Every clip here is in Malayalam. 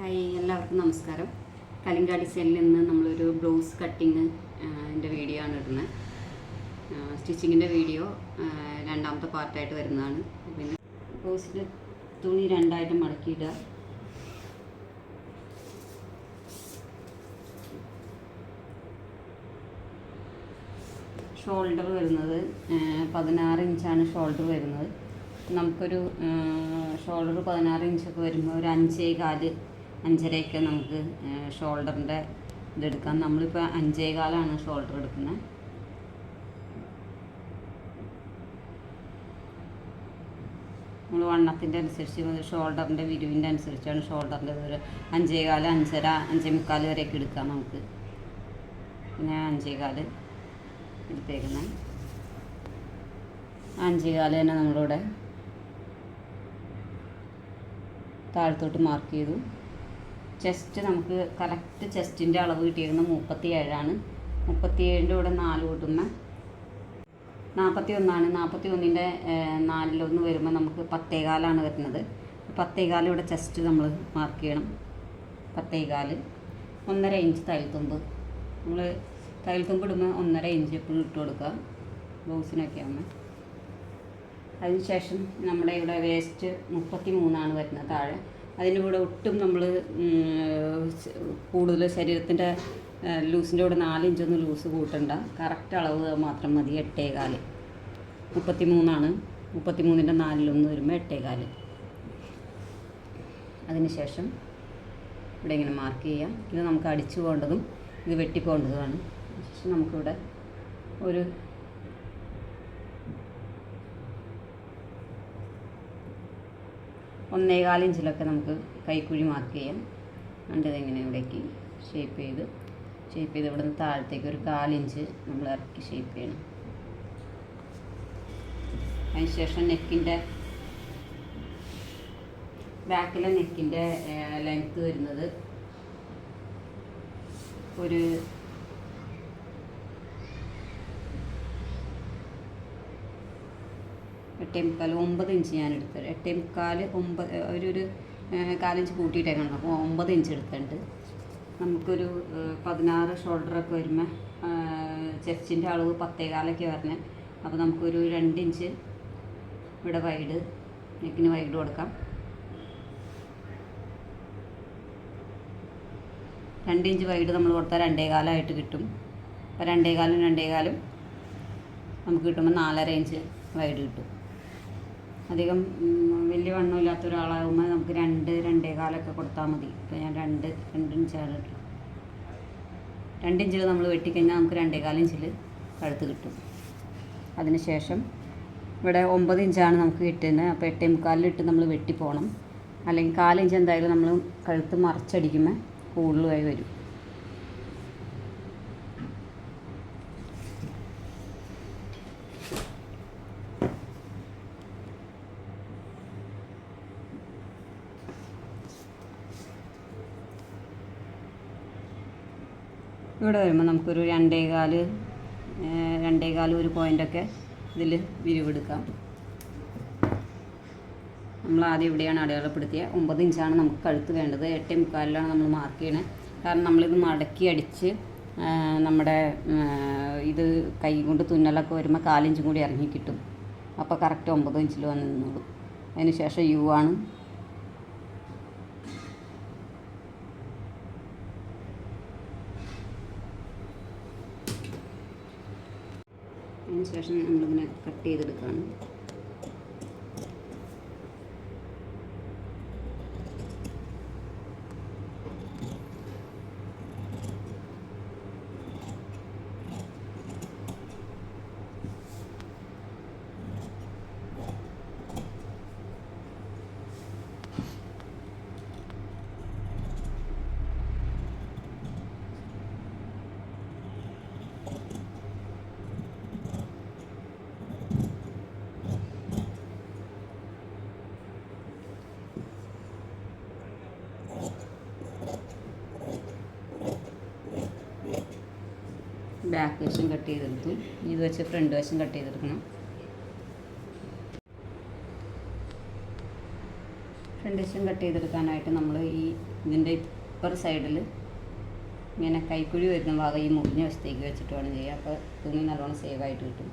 ഹായ്, എല്ലാവർക്കും നമസ്കാരം. കലിംഗ ഡിസൈനിൽ നിന്ന് നമ്മളൊരു ബ്ലൗസ് കട്ടിങ് വീഡിയോ ആണ് ഇടുന്നത്. സ്റ്റിച്ചിങ്ങിൻ്റെ വീഡിയോ രണ്ടാമത്തെ പാർട്ടായിട്ട് വരുന്നതാണ്. പിന്നെ ബ്ലൗസിൻ്റെ തുണി രണ്ടായിട്ട് മടക്കിയിടുക. ഷോൾഡർ വരുന്നത് 16 ഇഞ്ചാണ് ഷോൾഡർ വരുന്നത്. നമുക്കൊരു ഷോൾഡർ 16 ഇഞ്ചൊക്കെ വരുമ്പോൾ ഒരു 5.25 5.5 നമുക്ക് ഷോൾഡറിൻ്റെ ഇതെടുക്കാം. നമ്മളിപ്പോൾ 5.25 ഷോൾഡർ എടുക്കുന്നത്. നമ്മൾ വണ്ണത്തിൻ്റെ അനുസരിച്ച് ഷോൾഡറിൻ്റെ വിരിവിൻ്റെ അനുസരിച്ചാണ് ഷോൾഡറിൻ്റെ ഒരു 5.25 5.5 5.25 വരെയൊക്കെ എടുക്കാം നമുക്ക്. പിന്നെ 5.25 എടുത്തേക്കുന്നത്. 5.25 തന്നെ നമ്മളിവിടെ താഴത്തോട്ട് മാർക്ക് ചെയ്തു. ചെസ്റ്റ് നമുക്ക് കറക്റ്റ് ചെസ്റ്റിൻ്റെ അളവ് കിട്ടിയിരിക്കുന്നത് 37 37ൻ്റെ കൂടെ 4 കൂട്ടുമ്പോൾ 41 41ൻ്റെ 4 വരുമ്പോൾ നമുക്ക് 10.25 വരുന്നത്. 10.25 ഇവിടെ ചെസ്റ്റ് നമ്മൾ മാർക്ക് ചെയ്യണം. 10.25 1.5 ഇഞ്ച് തയ്യൽത്തുമ്പ്. നമ്മൾ തയ്യൽത്തുമ്പ് ഇടുമ്പോൾ 1.5 ഇഞ്ച് എപ്പോഴും ഇട്ട് കൊടുക്കുക ബ്ലൗസിനൊക്കെ ആകുമ്പോൾ. അതിനുശേഷം നമ്മുടെ ഇവിടെ വേസ്റ്റ് 33 വരുന്നത് താഴെ. അതിൻ്റെ കൂടെ ഒട്ടും നമ്മൾ കൂടുതൽ ശരീരത്തിൻ്റെ ലൂസിൻ്റെ കൂടെ 4 ഇഞ്ചൊന്നും ലൂസ് കൂട്ടണ്ട. കറക്റ്റ് അളവ് മാത്രം മതി. 8.25 33 33ൻ്റെ 4 വരുമ്പോൾ 8.25. അതിനുശേഷം ഇവിടെ ഇങ്ങനെ മാർക്ക് ചെയ്യാം. ഇത് നമുക്ക് അടിച്ചു പോകേണ്ടതും ഇത് വെട്ടിപ്പോകേണ്ടതുമാണ്. ശേഷം നമുക്കിവിടെ ഒരു 1.25 ഇഞ്ചിലൊക്കെ നമുക്ക് കൈക്കുഴി മാർക്ക് ചെയ്യാം. അതിൻ്റെ ഇങ്ങനെ ഇവിടേക്ക് ഷേപ്പ് ചെയ്ത് ഇവിടെ നിന്ന് താഴത്തേക്ക് ഒരു 1/4 ഇഞ്ച് നമ്മൾ ഇറക്കി ഷേപ്പ് ചെയ്യണം. അതിനുശേഷം നെക്കിൻ്റെ ബാക്കിലെ നെക്കിൻ്റെ ലെങ്ത്ത് വരുന്നത് ഒരു 8.25 9 ഇഞ്ച് ഞാൻ എടുത്തത്. 8.25 9 ഒരു 1/4 ഇഞ്ച് കൂട്ടിയിട്ടേക്കണം. അപ്പോൾ 9 ഇഞ്ച് എടുത്തിട്ടുണ്ട്. നമുക്കൊരു 16 ഷോൾഡറൊക്കെ വരുമ്പോൾ ചെസ്റ്റിൻ്റെ അളവ് 10.25 വരണേ. അപ്പോൾ നമുക്കൊരു 2 ഇഞ്ച് ഇവിടെ വൈഡ് നെക്കിന് വൈഡ് കൊടുക്കാം. 2 ഇഞ്ച് വൈഡ് നമ്മൾ കൊടുത്താൽ 2.25 കിട്ടും. അപ്പോൾ 2.25 നമുക്ക് കിട്ടുമ്പോൾ 4.5 ഇഞ്ച് വൈഡ് കിട്ടും. അധികം വലിയ വണ്ണമില്ലാത്ത ഒരാളാകുമ്പോൾ നമുക്ക് 2.25 കൊടുത്താൽ മതി. ഇപ്പോൾ ഞാൻ 2 ഇഞ്ചാണ് ഇട്ടത്. 2 ഇഞ്ചിൽ നമ്മൾ വെട്ടിക്കഴിഞ്ഞാൽ നമുക്ക് 2.25 ഇഞ്ചിൽ കഴുത്ത് കിട്ടും. അതിനുശേഷം ഇവിടെ 9 ഇഞ്ചാണ് നമുക്ക് കിട്ടുന്നത്. അപ്പോൾ 8.25 നമ്മൾ വെട്ടിപ്പോകണം. അല്ലെങ്കിൽ 1/4 ഇഞ്ച് എന്തായാലും നമ്മൾ കഴുത്ത് മറിച്ചടിക്കുമ്പോൾ കൂടുതലായി വരും. ഇവിടെ വരുമ്പോൾ നമുക്കൊരു 2.25 ഒരു പോയിൻ്റൊക്കെ ഇതിൽ വിരിവെടുക്കാം. നമ്മൾ ആദ്യം ഇവിടെയാണ് അടയാളപ്പെടുത്തിയത്. 9 ഇഞ്ചാണ് നമുക്ക് കഴുത്ത് വേണ്ടത്. 8.25 നമ്മൾ മാർക്ക് ചെയ്യണത്. കാരണം നമ്മളിത് മടക്കി അടിച്ച് നമ്മുടെ ഇത് കൈ കൊണ്ട് തുന്നലൊക്കെ വരുമ്പോൾ 1/4 ഇഞ്ചും കൂടി ഇറങ്ങി കിട്ടും. അപ്പോൾ കറക്റ്റ് 9 ഇഞ്ചിൽ വന്ന് നിന്നോളൂ. അതിന് ശേഷം യു ആണ്. അതിനുശേഷം നമ്മളിങ്ങനെ കട്ട് ചെയ്തെടുക്കുകയാണ്. ബാക്ക് വശം കട്ട് ചെയ്തെടുത്തു. ഇത് വെച്ച് ഫ്രണ്ട് വശം കട്ട് ചെയ്തെടുക്കണം. ഫ്രണ്ട് വശം കട്ട് ചെയ്തെടുക്കാനായിട്ട് നമ്മൾ ഈ ഇതിൻ്റെ ഇപ്പർ സൈഡിൽ ഇങ്ങനെ കൈക്കുഴി വരുന്ന ഭാഗം ഈ മുറിഞ്ഞ വശത്തേക്ക് വെച്ചിട്ട് വേണം ചെയ്യുക. അപ്പോൾ തുണി നല്ലോണം സേവായിട്ട് കിട്ടും.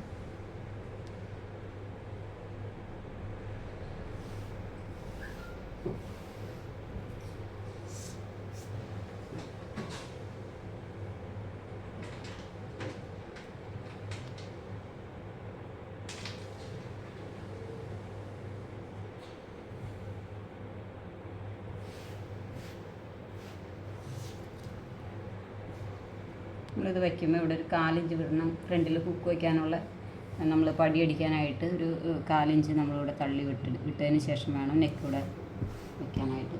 നമ്മളിത് വയ്ക്കുമ്പോൾ ഇവിടെ ഒരു 4 ഇഞ്ച് വിടണം. ഫ്രണ്ടിൽ ഹുക്ക് വയ്ക്കാനുള്ള നമ്മൾ പടി അടിക്കാനായിട്ട് ഒരു 4 ഇഞ്ച് നമ്മളിവിടെ തള്ളി വിട്ടതിന് ശേഷം വേണം നെക്ക് ഇവിടെ വയ്ക്കാനായിട്ട്.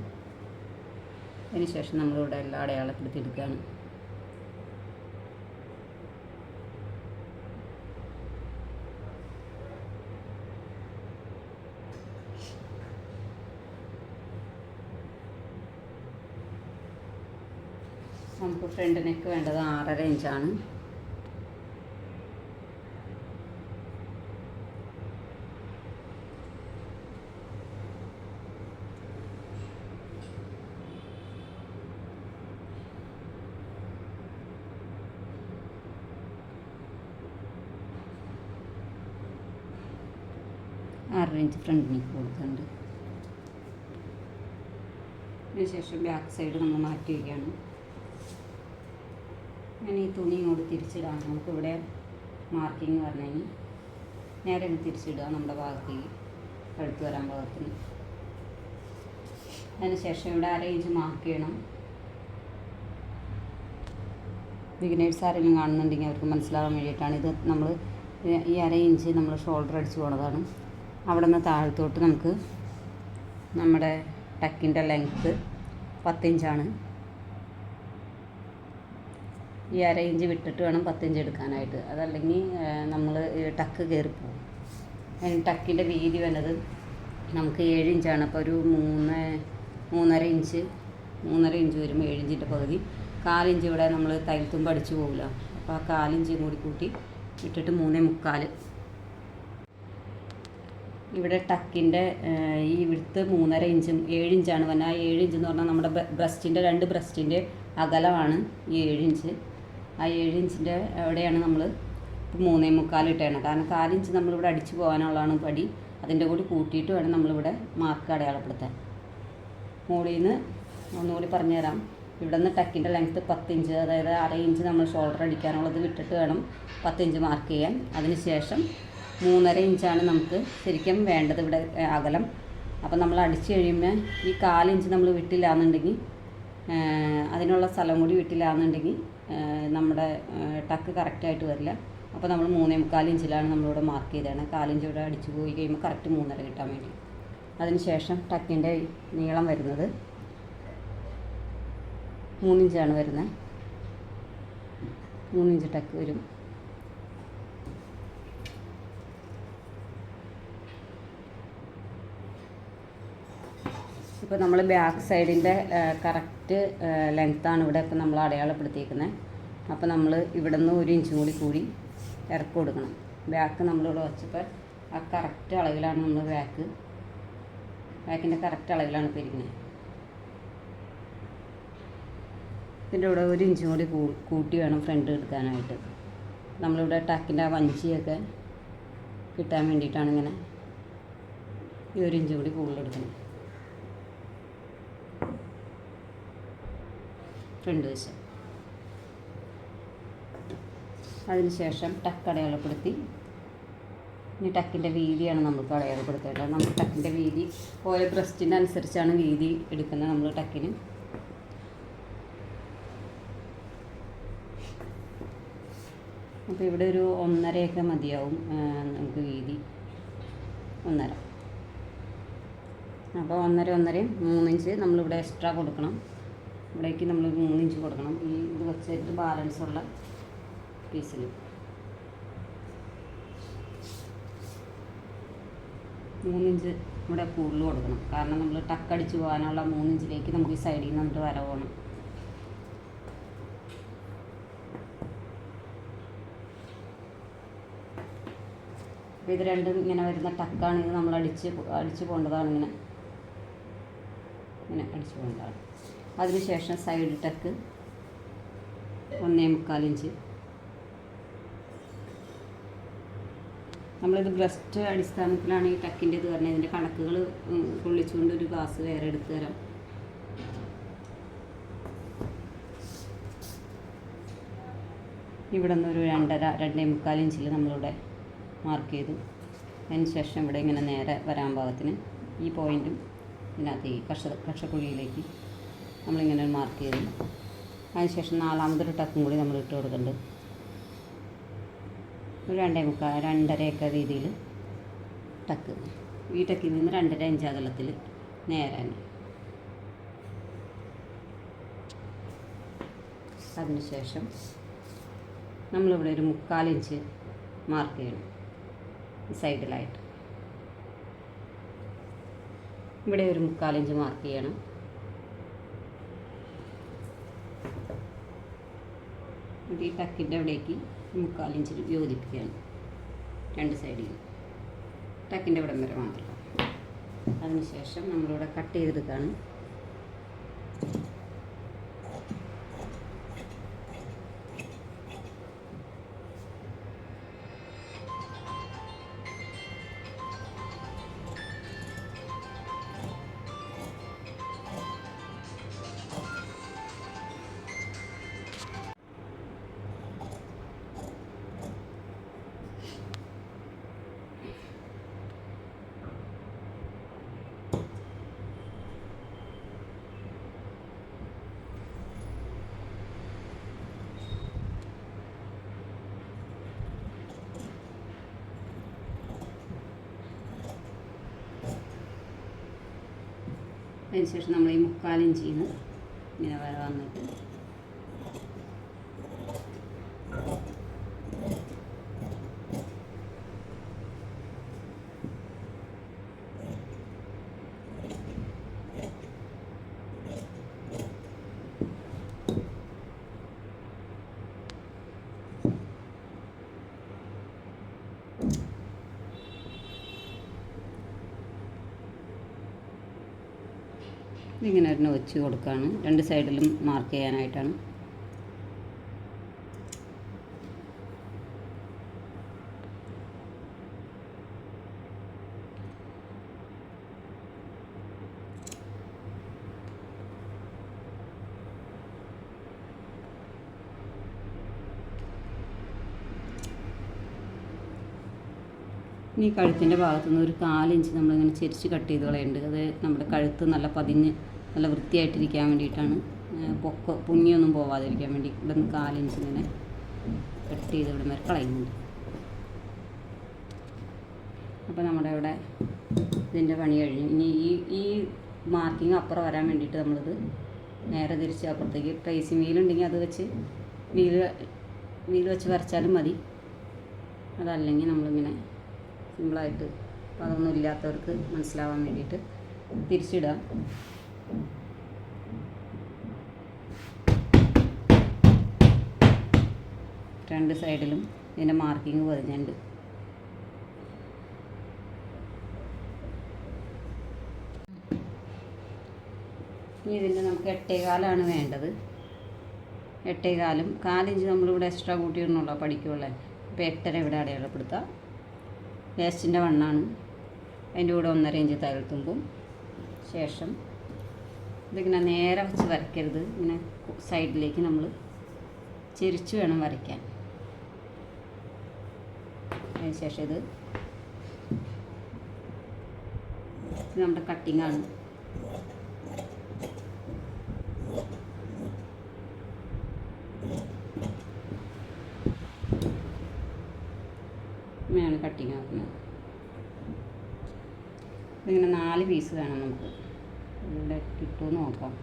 അതിന് ശേഷം നമ്മളിവിടെ എല്ലാം അടയാളപ്പെടുത്തിയെടുക്കുകയാണ്. നമുക്ക് ഫ്രണ്ട് നെക്ക് വേണ്ടത് 6.5 ഇഞ്ചാണ്. ഇഞ്ച് ഫ്രണ്ട് നെക്ക് കൊടുക്കുന്നുണ്ട്. അതിനുശേഷം ബാക്ക് സൈഡ് നമ്മൾ മാറ്റി വയ്ക്കുകയാണ്. ഞാൻ ഈ തുണി ഇങ്ങോട്ട് തിരിച്ചിടാം. നമുക്കിവിടെ മാർക്കിങ് പറഞ്ഞാൽ നേരെ തിരിച്ചിടുക നമ്മുടെ ഭാഗത്തേക്ക് എടുത്തു വരാൻ പാകത്തിന്. അതിനുശേഷം ഇവിടെ 1/2 ഇഞ്ച് മാർക്ക് ചെയ്യണം. ബിഗിനേഴ്സ് ആരെങ്കിലും കാണുന്നുണ്ടെങ്കിൽ അവർക്ക് മനസ്സിലാകാൻ വേണ്ടിയിട്ടാണ്. ഇത് നമ്മൾ ഈ 1/2 ഇഞ്ച് നമ്മൾ ഷോൾഡർ അടിച്ച് പോണതാണ്. അവിടെ നിന്ന് താഴത്തോട്ട് നമുക്ക് നമ്മുടെ ടക്കിൻ്റെ ലെങ്ത്ത് 10 ഇഞ്ചാണ്. ഈ 1/2 ഇഞ്ച് വിട്ടിട്ട് വേണം 10 ഇഞ്ച് എടുക്കാനായിട്ട്. അതല്ലെങ്കിൽ നമ്മൾ ടക്ക് കയറിപ്പോവും. അതിന് ടക്കിൻ്റെ വീതി വന്നത് നമുക്ക് 7 ഇഞ്ചാണ്. അപ്പോൾ ഒരു 3.5 ഇഞ്ച് വരും. 7 ഇഞ്ചിൻ്റെ പകുതി 4 ഇഞ്ച് ഇവിടെ നമ്മൾ തയ്യൽത്തുമ്പ് അടിച്ച് പോകില്ല. അപ്പോൾ ആ 4 ഇഞ്ചും കൂടി കൂട്ടി ഇട്ടിട്ട് 3.25. ഇവിടെ ടക്കിൻ്റെ ഈ വിടുത്ത് 3.5 ഇഞ്ചും 7 ഇഞ്ചാണ് പറഞ്ഞാൽ. ആ 7 ഇഞ്ച് എന്ന് പറഞ്ഞാൽ നമ്മുടെ ബ്രസ്റ്റിൻ്റെ 2 ബ്രസ്റ്റിൻ്റെ അകലമാണ് ഈ 7 ഇഞ്ച്. ആ 7 ഇഞ്ചിൻ്റെ അവിടെയാണ് നമ്മൾ 3.25 ഇട്ടേണം. കാരണം 4 ഇഞ്ച് നമ്മളിവിടെ അടിച്ചു പോകാനുള്ളതാണ് പടി. അതിൻ്റെ കൂടി കൂട്ടിയിട്ട് വേണം നമ്മളിവിടെ മാർക്ക് അടയാളപ്പെടുത്താൻ. മുകളിൽ നിന്ന് ഒന്നുകൂടി പറഞ്ഞുതരാം. ഇവിടെ നിന്ന് ടക്കിൻ്റെ ലെങ്ത്ത് 10 ഇഞ്ച്, അതായത് 1/2 ഇഞ്ച് നമ്മൾ ഷോൾഡർ അടിക്കാനുള്ളത് വിട്ടിട്ട് വേണം 10 ഇഞ്ച് മാർക്ക് ചെയ്യാൻ. അതിന് ശേഷം 3.5 ഇഞ്ചാണ് നമുക്ക് ശരിക്കും വേണ്ടത് ഇവിടെ അകലം. അപ്പോൾ നമ്മൾ അടിച്ച് കഴിയുമ്പോൾ ഈ 4 ഇഞ്ച് നമ്മൾ വിട്ടില്ല എന്നുണ്ടെങ്കിൽ, അതിനുള്ള സ്ഥലം കൂടി വിട്ടില്ല എന്നുണ്ടെങ്കിൽ നമ്മുടെ ടക്ക് കറക്റ്റായിട്ട് വരില്ല. അപ്പോൾ നമ്മൾ 3.25 ഇഞ്ചിലാണ് നമ്മളിവിടെ മാർക്ക് ചെയ്തതാണ്. 4 ഇഞ്ച് ഇവിടെ അടിച്ച് പോയി കഴിയുമ്പോൾ കറക്റ്റ് 3.5 കിട്ടാൻ വേണ്ടി. അതിന് ശേഷം ടക്കിൻ്റെ നീളം വരുന്നത് 3 ഇഞ്ചാണ് വരുന്നത്. 3 ഇഞ്ച് ടക്ക് വരും. ഇപ്പോൾ നമ്മൾ ബാക്ക് സൈഡിൻ്റെ കറക്റ്റ് ലെങ്ത്താണ് ഇവിടെ ഇപ്പോൾ നമ്മൾ അടയാളപ്പെടുത്തിയിരിക്കുന്നത്. അപ്പോൾ നമ്മൾ ഇവിടെ നിന്ന് 1 ഇഞ്ച് കൂടി ഇറക്കി കൊടുക്കണം. ബാക്ക് നമ്മളിവിടെ വെച്ചപ്പോൾ ആ കറക്റ്റ് അളവിലാണ് നമ്മൾ ബാക്കിൻ്റെ കറക്റ്റ് അളവിലാണ് ഇപ്പോൾ ഇരിക്കുന്നത്. ഇതിൻ്റെ ഇവിടെ 1 ഇഞ്ച് കൂടി കൂട്ടി വേണം ഫ്രണ്ട് എടുക്കാനായിട്ട്. നമ്മളിവിടെ ടക്കിൻ്റെ വഞ്ചിയൊക്കെ കിട്ടാൻ വേണ്ടിയിട്ടാണ് ഇങ്ങനെ ഈ 1 ഇഞ്ച് കൂടി കൂടുതലെടുക്കണം ഫ്രണ്ട് വശം. അതിനുശേഷം ടക്ക് അടയാളപ്പെടുത്തി. ഇനി ടക്കിൻ്റെ വീതിയാണ് നമുക്ക് അടയാളപ്പെടുത്തേണ്ടത്. നമ്മൾ ടക്കിൻ്റെ വീതി ഓരോ ബ്രസ്റ്റിൻ്റെ അനുസരിച്ചാണ് വീതി എടുക്കുന്നത് നമ്മൾ ടക്കിന്. അപ്പോൾ ഇവിടെ ഒരു 1.5 മതിയാവും നമുക്ക് വീതി. 1.5. അപ്പോൾ 1.5 3 ഇഞ്ച് നമ്മളിവിടെ എക്സ്ട്രാ കൊടുക്കണം. ഇവിടേക്ക് നമ്മൾ 3 ഇഞ്ച് കൊടുക്കണം. ഈ ഇത് വെച്ചിട്ട് ബാലൻസുള്ള പീസിൽ 3 ഇഞ്ച് ഇവിടെ കൂടുതൽ കൊടുക്കണം. കാരണം നമ്മൾ ടക്കടിച്ച് പോകാനുള്ള 3 ഇഞ്ചിലേക്ക് നമുക്ക് ഈ സൈഡിൽ നിന്ന് വന്നിട്ട് വര പോകണം. അപ്പോൾ ഇത് രണ്ടും ഇങ്ങനെ വരുന്ന ടക്കാണ്. ഇത് നമ്മൾ അടിച്ച് പോകേണ്ടതാണ്. ഇങ്ങനെ ഇങ്ങനെ അടിച്ചു കൊണ്ടാണ്. അതിനുശേഷം സൈഡ് ടക്ക് 1.25 ഇഞ്ച്. നമ്മളിത് ബ്രസ്റ്റ് അടിസ്ഥാനത്തിലാണ് ഈ ടക്കിൻ്റെ ഇത് പറഞ്ഞത്. ഇതിൻ്റെ കണക്കുകൾ കൊള്ളിച്ചുകൊണ്ട് ഒരു ഗ്ലാസ് വേറെ എടുത്തു തരാം. ഇവിടെ നിന്ന് ഒരു 2.25 ഇഞ്ചിൽ നമ്മളിവിടെ മാർക്ക് ചെയ്തു. അതിന് ശേഷം ഇവിടെ ഇങ്ങനെ നേരെ വരാൻ പാകത്തിന് ഈ പോയിൻറ്റും ഇതിനകത്ത് ഈ കക്ഷക്കുഴിയിലേക്ക് നമ്മളിങ്ങനെ മാർക്ക് ചെയ്തു. അതിനുശേഷം 4ാമതൊരു ടക്കും കൂടി നമ്മൾ ഇട്ട് കൊടുക്കുന്നുണ്ട്. ഒരു 2.25 രീതിയിൽ ടക്ക്. ഈ ടക്കിൽ നിന്ന് 2.5 ഇഞ്ച് അകലത്തിൽ നേരെ തന്നെ. അതിനുശേഷം നമ്മളിവിടെ ഒരു 3/4 ഇഞ്ച് മാർക്ക് ചെയ്യണം ഈ സൈഡിലായിട്ട്. ഇവിടെ ഒരു 3/4 ഇഞ്ച് മാർക്ക് ചെയ്യണം. ഈ ടക്കിൻ്റെ അവിടേക്ക് 3/4 ഇഞ്ചിൽ യോജിപ്പിക്കുകയാണ് 2 സൈഡിൽ. ടക്കിൻ്റെ ഇവിടം വരെ മാത്രം. അതിനുശേഷം നമ്മളിവിടെ കട്ട് ചെയ്തെടുക്കുകയാണ്. അതിനുശേഷം നമ്മൾ ഈ 3/4 ഇഞ്ചിൽ നിന്ന് ഇങ്ങനെ വരെ വന്നിട്ട് ഇങ്ങനെ ഒരെണ്ണം വെച്ച് കൊടുക്കുകയാണ്. 2 സൈഡിലും മാർക്ക് ചെയ്യാനായിട്ടാണ്. ഇനി കഴുത്തിൻ്റെ ഭാഗത്തുനിന്ന് ഒരു 4 ഇഞ്ച് നമ്മളിങ്ങനെ ചെരിച്ച് കട്ട് ചെയ്ത് കളയുന്നുണ്ട്. അത് നമ്മുടെ കഴുത്ത് നല്ല പതിഞ്ഞ് നല്ല വൃത്തിയായിട്ടിരിക്കാൻ വേണ്ടിയിട്ടാണ്. പൊങ്ങിയൊന്നും പോവാതിരിക്കാൻ വേണ്ടി ഇവിടെ നിന്ന് 4 ഇഞ്ച് ഇങ്ങനെ കട്ട് ചെയ്ത് ഇവിടെ വരെ കളയുന്നുണ്ട്. അപ്പോൾ നമ്മുടെ ഇവിടെ ഇതിൻ്റെ പണി കഴിഞ്ഞു. ഇനി ഈ മാർക്കിങ് അപ്പുറം വരാൻ വേണ്ടിയിട്ട് നമ്മളിത് നേരെ തിരിച്ച് അപ്പുറത്തേക്ക് ട്രേസിങ് വീലുണ്ടെങ്കിൽ അത് വെച്ച് വീല് വെച്ച് വരച്ചാലും മതി. അതല്ലെങ്കിൽ നമ്മളിങ്ങനെ സിമ്പിളായിട്ട്, അപ്പോൾ അതൊന്നും ഇല്ലാത്തവർക്ക് മനസ്സിലാവാൻ വേണ്ടിയിട്ട് തിരിച്ചിടാം. രണ്ട് സൈഡിലും ഇതിൻ്റെ മാർക്കിങ് പതിഞ്ഞുണ്ട്. ഇനി ഇതിൻ്റെ നമുക്ക് 8.25 വേണ്ടത്. 8.25 4 ഇഞ്ച് നമ്മളിവിടെ എക്സ്ട്രാ കൂട്ടിയിടണമല്ലോ പഠിക്കുള്ളേ. അപ്പോൾ 8.5 ഇവിടെ അടയാളപ്പെടുത്താം. വേസ്റ്റിൻ്റെ വണ്ണാണ്. അതിൻ്റെ കൂടെ 1.5 ഇഞ്ച് തയ്യൽത്തുമ്പും. ശേഷം ഇതിങ്ങനെ നേരെ വെച്ച് വരയ്ക്കരുത്. ഇങ്ങനെ സൈഡിലേക്ക് നമ്മൾ ചെരിച്ച് വേണം വരയ്ക്കാൻ. അതിന് ശേഷം ഇത് നമ്മുടെ കട്ടിങ്ങാണ്. ഇങ്ങനെയാണ് കട്ടിങ് ആക്കുന്നത്. ഇതിങ്ങനെ 4 പീസ് വേണം നമുക്ക്. ഇവിടെ കിട്ടുമെന്ന് നോക്കാം.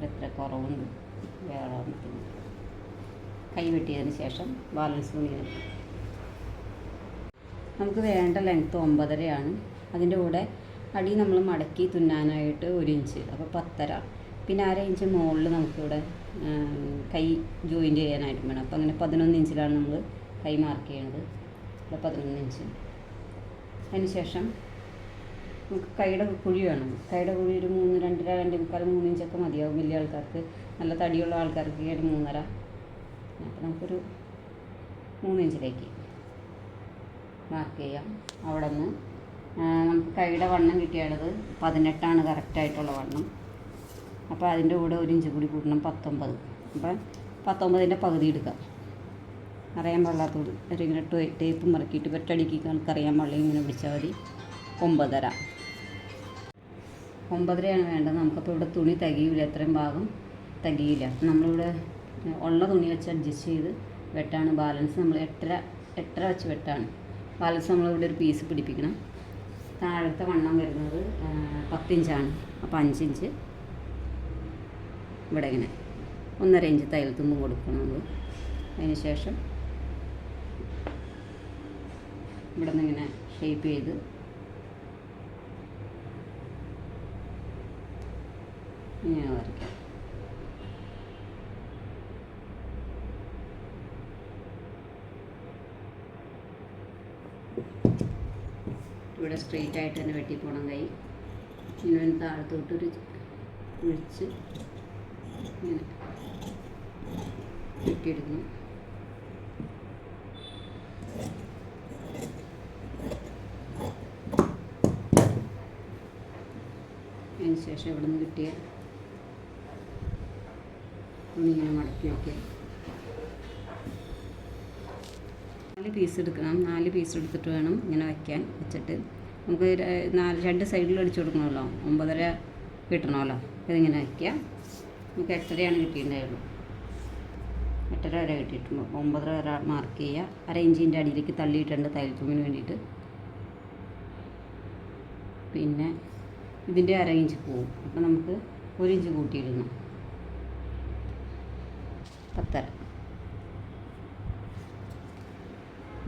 എത്ര കുറവുണ്ട് വേറെ കൈ വെട്ടിയതിന് ശേഷം ബാലൻസ് തുണി എടുക്കും. നമുക്ക് വേണ്ട ലെങ്ത്ത് 9.5 അതിൻ്റെ കൂടെ അടി നമ്മൾ മടക്കി തുന്നാനായിട്ട് 1 ഇഞ്ച്, അപ്പോൾ 10.5. പിന്നെ 1/2 ഇഞ്ച് മുകളിൽ നമുക്കിവിടെ കൈ ജോയിൻറ്റ് ചെയ്യാനായിട്ട് വേണം. അപ്പോൾ അങ്ങനെ 11 ഇഞ്ചിലാണ് നമ്മൾ കൈ മാർക്ക് ചെയ്യണത്. ഇവിടെ 11 ഇഞ്ച്. അതിന് ശേഷം നമുക്ക് കൈയുടെ കുഴി വേണം. കൈയുടെ കുഴി ഒരു 3, 2.5, 2.25, 3 ഇഞ്ചൊക്കെ മതിയാവും വലിയ ആൾക്കാർക്ക്. നല്ല തടിയുള്ള ആൾക്കാർക്ക് 3.5. അപ്പോൾ നമുക്കൊരു 3 ഇഞ്ചിലേക്ക് മാർക്ക് ചെയ്യാം. അവിടെ നിന്ന് നമുക്ക് കൈയുടെ വണ്ണം കിട്ടിയാണത് 18 കറക്റ്റായിട്ടുള്ള വണ്ണം. അപ്പോൾ അതിൻ്റെ കൂടെ 1 ഇഞ്ച് കൂടി കൂട്ടണം, 19. അപ്പോൾ 19ൻ്റെ പകുതി എടുക്കാം. അറിയാൻ പാടില്ലാത്തത് ഇങ്ങനെ ടേപ്പ് മറക്കിയിട്ട് വെട്ടടിക്ക് കണക്കറിയാൻ പാടില്ല, ഇങ്ങനെ പിടിച്ചാൽ മതി. 9.5 വേണ്ടത്. നമുക്കപ്പോൾ ഇവിടെ തുണി തികയില്ല, എത്രയും ഭാഗം തികയില്ല. നമ്മളിവിടെ ഉള്ള തുണി വെച്ച് അഡ്ജസ്റ്റ് ചെയ്ത് വെട്ടാണ്. ബാലൻസ് നമ്മൾ 8.5 വെച്ച് വെട്ടാണ്. ബാലൻസ് നമ്മളിവിടെ ഒരു പീസ് പിടിപ്പിക്കണം. താഴത്തെ വണ്ണം വരുന്നത് 10 ഇഞ്ചാണ്. അപ്പോൾ 5 ഇഞ്ച് ഇവിടെ ഇങ്ങനെ 1.5 ഇഞ്ച് തയ്യൽ തുമ്പും കൊടുക്കണം നമ്മൾ. അതിന് ശേഷം ഇവിടെ നിന്ന് ഇങ്ങനെ ഷേപ്പ് ചെയ്ത് ഇങ്ങനെ വരയ്ക്കാം. ഇവിടെ സ്ട്രെയിറ്റ് ആയിട്ട് തന്നെ വെട്ടിപ്പോണം കൈ. ഇങ്ങനെ താഴത്തോട്ടൊരു ഒഴിച്ച് ഇങ്ങനെ വെട്ടിയെടുക്കണം. അതിന് ശേഷം ഇവിടെ നിന്ന് കിട്ടിയ തുണി ഇങ്ങനെ മടക്കി വയ്ക്കുക. 4 പീസ് എടുക്കണം. 4 പീസ് എടുത്തിട്ട് വേണം ഇങ്ങനെ വയ്ക്കാൻ. വെച്ചിട്ട് നമുക്ക് 2 സൈഡിലും അടിച്ചു കൊടുക്കണമല്ലോ. 9.5 കിട്ടണമല്ലോ. ഇതിങ്ങനെ വയ്ക്കുക. നമുക്ക് 8.5 കിട്ടിയിട്ടുണ്ടായുള്ളൂ. 8.5 വരെ കിട്ടിയിട്ടുണ്ട്. 9.5 വരെ മാർക്ക് ചെയ്യുക. 1/2 ഇഞ്ചിൻ്റെ അടിയിലേക്ക് തള്ളിയിട്ടുണ്ട് തയ്യൽ തുമ്പിന് വേണ്ടിയിട്ട്. പിന്നെ ഇതിൻ്റെ 1/2 ഇഞ്ച് പോവും. അപ്പോൾ നമുക്ക് 1 ഇഞ്ച് കൂട്ടിയിടുന്നു. 10.5.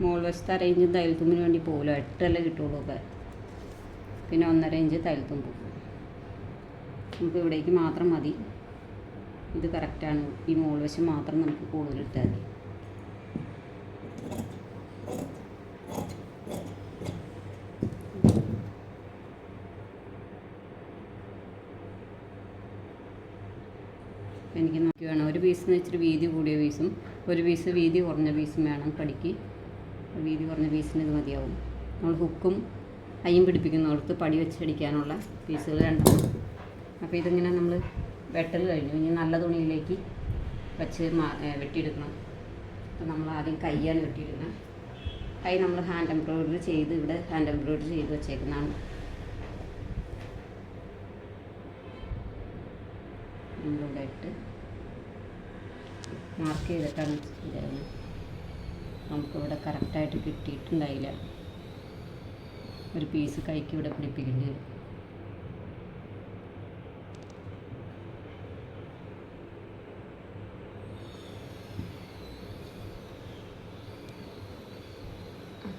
മോൾ വശത്ത് 1/2 ഇഞ്ച് തയ്യൽ തുമ്പിന് വേണ്ടി പോകില്ല. 8 കിട്ടുള്ളൂ. ഒക്കെ പിന്നെ 1.5 ഇഞ്ച് തയ്യൽ തുമ്പ്. നമുക്ക് ഇവിടേക്ക് മാത്രം മതി. ഇത് കറക്റ്റാണ്. ഈ മോൾ വശം മാത്രം നമുക്ക് കൂടുതൽ ഇട്ടാൽ മതി. എനിക്ക് നോക്കി വേണം. ഒരു പീസിന് ഇച്ചിരി വീതി കൂടിയ പീസും ഒരു പീസ് വീതി കുറഞ്ഞ പീസും വേണം കടിക്ക്. വീതി കുറഞ്ഞ പീസിന് ഇത് മതിയാവും. നമ്മൾ ഹുക്കും അയ്യും പിടിപ്പിക്കുന്നിടത്ത് പടി വെച്ചടിക്കാനുള്ള പീസുകൾ 2. അപ്പോൾ ഇതിങ്ങനെ നമ്മൾ വെട്ടൽ കഴിഞ്ഞു. ഇനി നല്ല തുണിയിലേക്ക് വെച്ച് വെട്ടിയെടുക്കണം. അപ്പോൾ നമ്മൾ ആദ്യം കൈയാണ് വെട്ടിയെടുക്കണം. കൈ നമ്മൾ ഹാൻഡ് എംബ്രോയിഡറി ചെയ്ത് ഇവിടെ ഹാൻഡ് എംബ്രോയിഡറി ചെയ്ത് വെച്ചേക്കുന്നതാണ്. നമ്മളിവിടെ ഇട്ട് മാർക്ക് ചെയ്തിട്ടാണ് ചെയ്തത്. നമുക്കിവിടെ കറക്റ്റായിട്ട് കിട്ടിയിട്ടുണ്ടായില്ല. ഒരു പീസ് കൈക്ക് ഇവിടെ പിടിപ്പിക്കേണ്ടി വരും.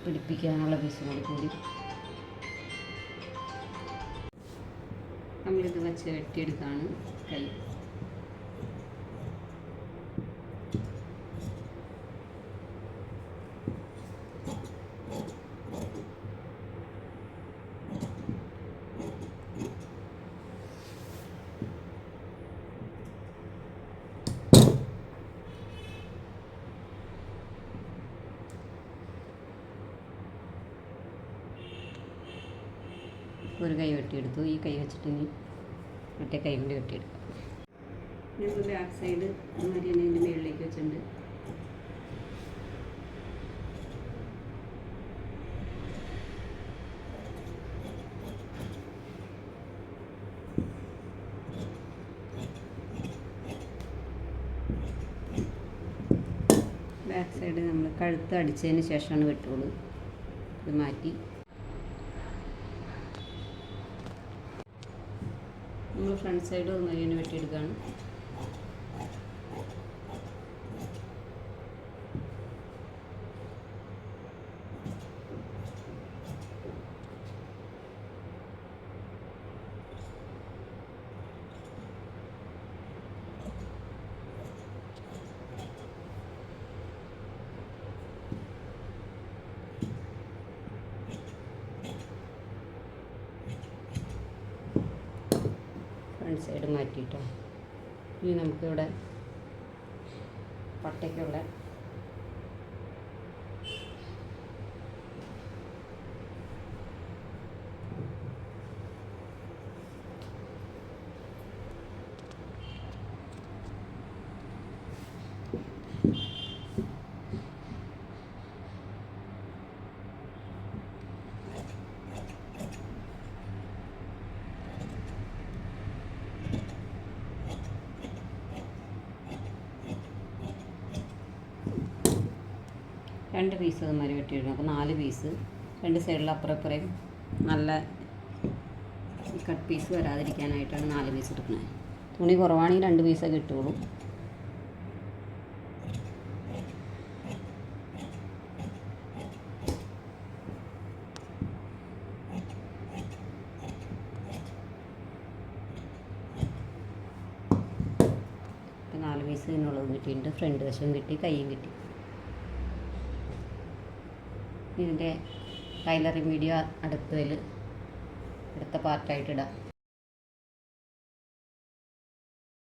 പിടിപ്പിക്കാനുള്ള പീസുകൾ കൂടി നമ്മളിത് വെച്ച് വെട്ടിയെടുത്താണ് കൈ. ഒരു കൈ വെട്ടിയെടുത്തു. ഈ കൈ വെച്ചിട്ട് ഇനി മറ്റേ കൈ കൊണ്ട് വെട്ടിയെടുക്കാം. ഇത് ബാക്ക് സൈഡ് മാതിരി തന്നെ ഇതിൻ്റെ മുകളിലേക്ക് വെച്ചിട്ടുണ്ട്. ബാക്ക് സൈഡ് നമ്മൾ കഴുത്ത് അടിച്ചതിന് ശേഷമാണ് വെട്ടുള്ളൂ. ഇത് മാറ്റി നമ്മൾ ഫ്രണ്ട് സൈഡ് ഒന്നരിയാണ് വെട്ടിയെടുക്കുകയാണ്. ഫ്രണ്ട് സൈഡ് മാറ്റിയിട്ടോ. ഇനി നമുക്കിവിടെ പട്ടയ്ക്കുള്ള രണ്ട് പീസ് അതുമാതിരി വെട്ടിയെടുക്കും. അപ്പോൾ 4 പീസ് രണ്ട് സൈഡിൽ അപ്പുറം ഇപ്പുറയും നല്ല കട്ട് പീസ് വരാതിരിക്കാനായിട്ടാണ് 4 പീസ് എടുക്കുന്നത്. തുണി കുറവാണെങ്കിൽ 2 പീസേ കിട്ടുള്ളൂ. ഇപ്പം 4 പീസ് ഇതിനുള്ളത് കിട്ടിയിട്ടുണ്ട്. ഫ്രണ്ട് വശവും കിട്ടി, കൈയും കിട്ടി. ഇതിൻ്റെ ടൈലറിങ് വീഡിയോ അടുത്ത പാർട്ടായിട്ട് ഇടാം.